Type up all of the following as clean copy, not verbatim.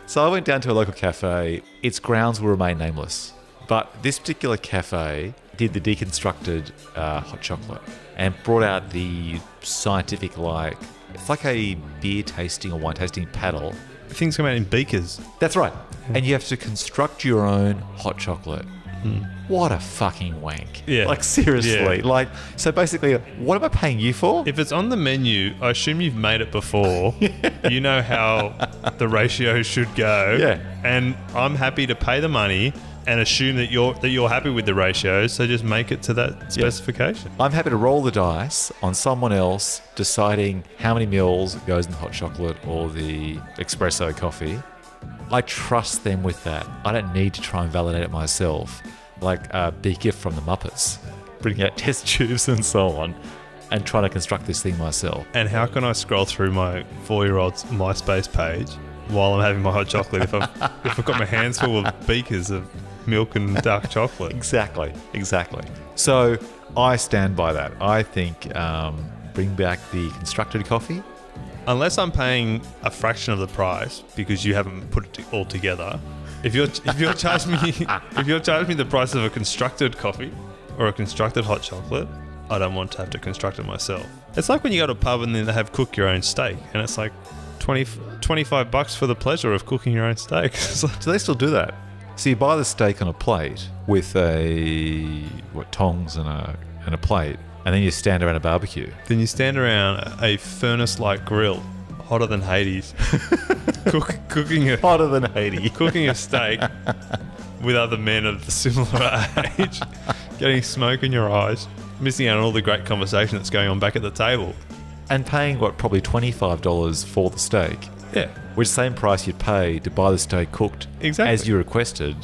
So I went down to a local cafe. Its grounds will remain nameless. But this particular cafe did the deconstructed hot chocolate and brought out the scientific, it's like a beer tasting or wine tasting paddle. Things come out in beakers. That's right. And you have to construct your own hot chocolate. What a fucking wank. Yeah. Like, seriously. Yeah. So basically, what am I paying you for? If it's on the menu, I assume you've made it before. You know how the ratio should go. Yeah. And I'm happy to pay the money and assume that you're happy with the ratio, so just make it to that specification. I'm happy to roll the dice on someone else deciding how many mils goes in the hot chocolate or the espresso coffee. I trust them with that. I don't need to try and validate it myself, like a big gift from the Muppets, bringing out test tubes and so on, and trying to construct this thing myself. And how can I scroll through my 4-year-old's MySpace page while I'm having my hot chocolate if I've got my hands full of beakers of milk and dark chocolate? Exactly. So I stand by that. I think bring back the constructed coffee. Unless I'm paying a fraction of the price because you haven't put it all together. If you're charging me the price of a constructed coffee or a constructed hot chocolate, I don't want to have to construct it myself. It's like when you go to a pub and then they have cook your own steak, and it's like $25 for the pleasure of cooking your own steak. Do they still do that? So you buy the steak on a plate with tongs and a plate, and then you stand around a barbecue. Then you stand around a furnace-like grill, hotter than Hades, cooking a steak with other men of a similar age, getting smoke in your eyes, missing out on all the great conversation that's going on back at the table. And paying, probably $25 for the steak. Yeah. Which same price you'd pay to buy the steak cooked as you requested.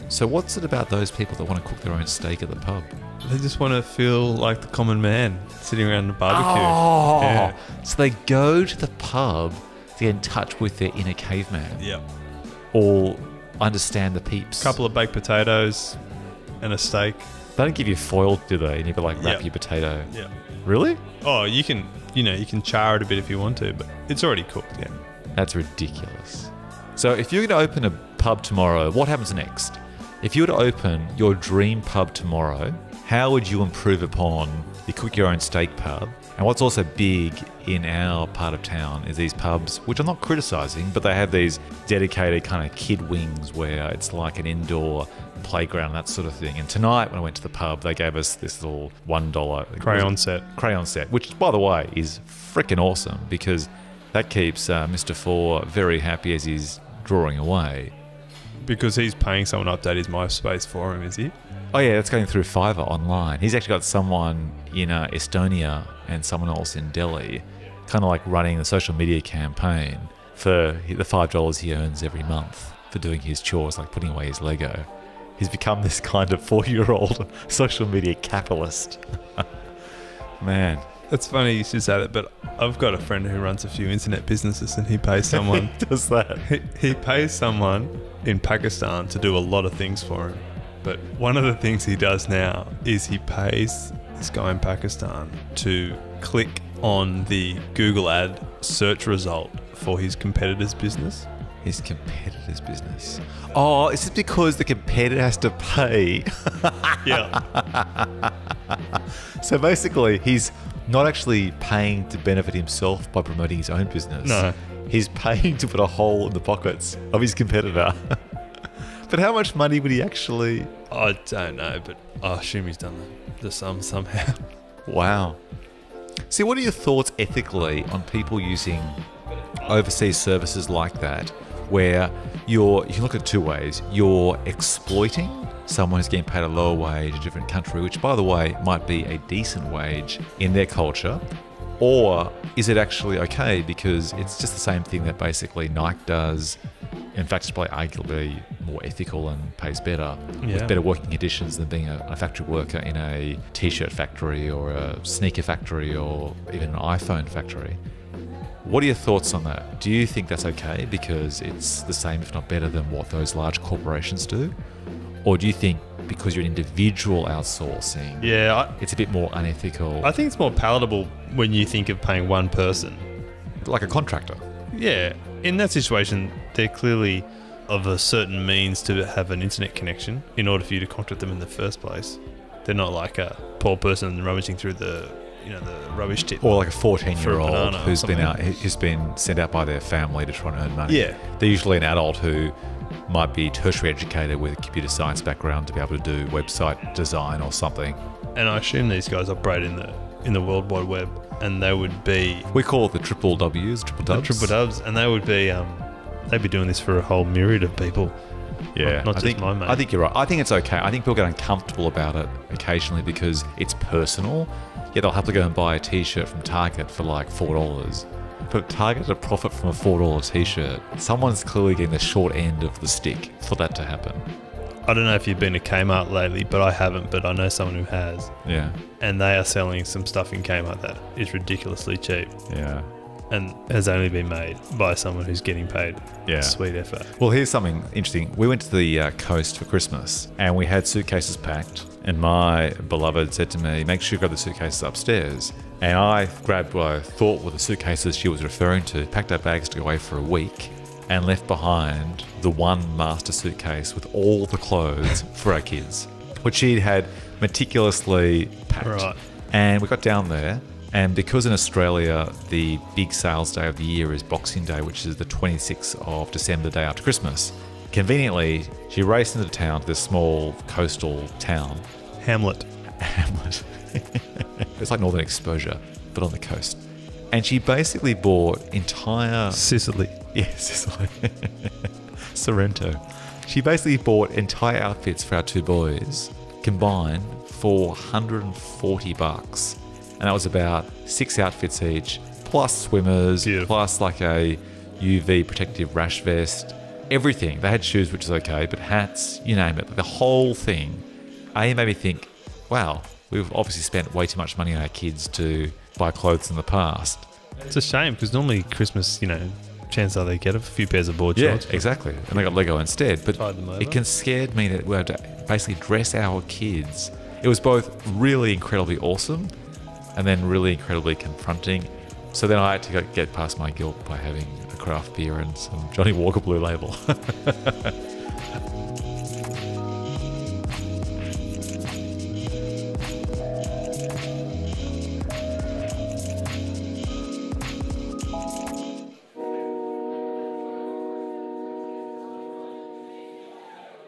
So what's it about those people that want to cook their own steak at the pub? They just want to feel like the common man sitting around the barbecue. Oh, yeah. So they go to the pub to get in touch with their inner caveman. Yeah. Or understand the peeps. Couple of baked potatoes and a steak. They don't give you foil, do they? You never wrap your potato. Yeah. Really? Oh, you can char it a bit if you want to, but it's already cooked. Yeah. That's ridiculous. So if you're going to open a pub tomorrow, what happens next? If you were to open your dream pub tomorrow, how would you improve upon the cook your own steak pub? And what's also big in our part of town is these pubs, which I'm not criticising, but they have these dedicated kind of kid wings where it's like an indoor playground, that sort of thing. And tonight when I went to the pub, they gave us this little $1 crayon set, which by the way is freaking awesome because that keeps Mr. Four very happy as he's drawing away. Because he's paying someone to update his MySpace for him, is he? Oh yeah, that's going through Fiverr online. He's actually got someone in Estonia and someone else in Delhi, kind of like running the social media campaign for the $5 he earns every month for doing his chores, like putting away his Lego. He's become this kind of 4-year-old social media capitalist. Man. It's funny you should say that, but I've got a friend who runs a few internet businesses and he pays someone... does that? He pays someone in Pakistan to do a lot of things for him. But one of the things he does now is he pays this guy in Pakistan to click on the Google ad search result for his competitor's business. His competitor's business. Oh, is it because the competitor has to pay? Yeah. So basically, he's not actually paying to benefit himself by promoting his own business. No. He's paying to put a hole in the pockets of his competitor. But how much money would he actually... I don't know, but I assume he's done the sum somehow. Wow. See, what are your thoughts ethically on people using overseas services like that, where you can look at two ways. You're exploiting someone who's getting paid a lower wage in a different country, which, by the way, might be a decent wage in their culture. Or is it actually okay because it's just the same thing that basically Nike does? In fact, it's probably arguably more ethical and pays better with better working conditions than being a factory worker in a t-shirt factory or a sneaker factory or even an iPhone factory. What are your thoughts on that? Do you think that's okay because it's the same, if not better, than what those large corporations do? Or do you think because you're an individual outsourcing, it's a bit more unethical? I think it's more palatable when you think of paying one person. Like a contractor. Yeah. In that situation, they're clearly of a certain means to have an internet connection in order for you to contact them in the first place. They're not like a poor person rummaging through the rubbish tip. Or like a 14-year-old who's something. who's been sent out by their family to try and earn money. Yeah. They're usually an adult who might be tertiary educated with a computer science background to be able to do website design or something. And I assume these guys operate in the World Wide Web, and they would be We call it the triple W's, triple the dubs. triple dubs, and they would be they'd be doing this for a whole myriad of people. Yeah, not just my mate. I think you're right. I think it's okay. I think people get uncomfortable about it occasionally because it's personal. Yeah, they'll have to go and buy a T-shirt from Target for like $4. But Target to profit from a $4 T-shirt, someone's clearly getting the short end of the stick for that to happen. I don't know if you've been to Kmart lately, but I haven't. But I know someone who has. Yeah, And they are selling some stuff in Kmart that is ridiculously cheap yeah. and has only been made by someone who's getting paid Yeah. sweet effort. Well, here's something interesting. We went to the coast for Christmas and we had suitcases packed. And my beloved said to me, make sure you grab the suitcases upstairs. And I grabbed what I thought were the suitcases she was referring to, packed our bags to go away for a week, and left behind the one master suitcase with all the clothes for our kids, which she'd had meticulously packed. Right. And we got down there, and because in Australia the big sales day of the year is Boxing Day, which is the 26th of December, the day after Christmas, conveniently she raced into town to this small coastal town, Hamlet. It's like Northern Exposure, but on the coast. And she basically bought entire... Sicily. Yes, Sicily. Sorrento. She basically bought entire outfits for our two boys, combined for $140. And that was about 6 outfits each, plus swimmers, Beautiful. plus like a UV protective rash vest, everything. They had shoes, which is okay, but hats, you name it. The whole thing. It made me think, wow, we've obviously spent way too much money on our kids to buy clothes in the past. It's a shame because normally Christmas, chances are they get a few pairs of board Yeah, shorts. exactly. And they got Lego instead. But Tied them over. it scared me that we had to basically dress our kids. It was both really incredibly awesome and then really incredibly confronting. So then I had to get past my guilt by having a craft beer and some Johnny Walker Blue Label.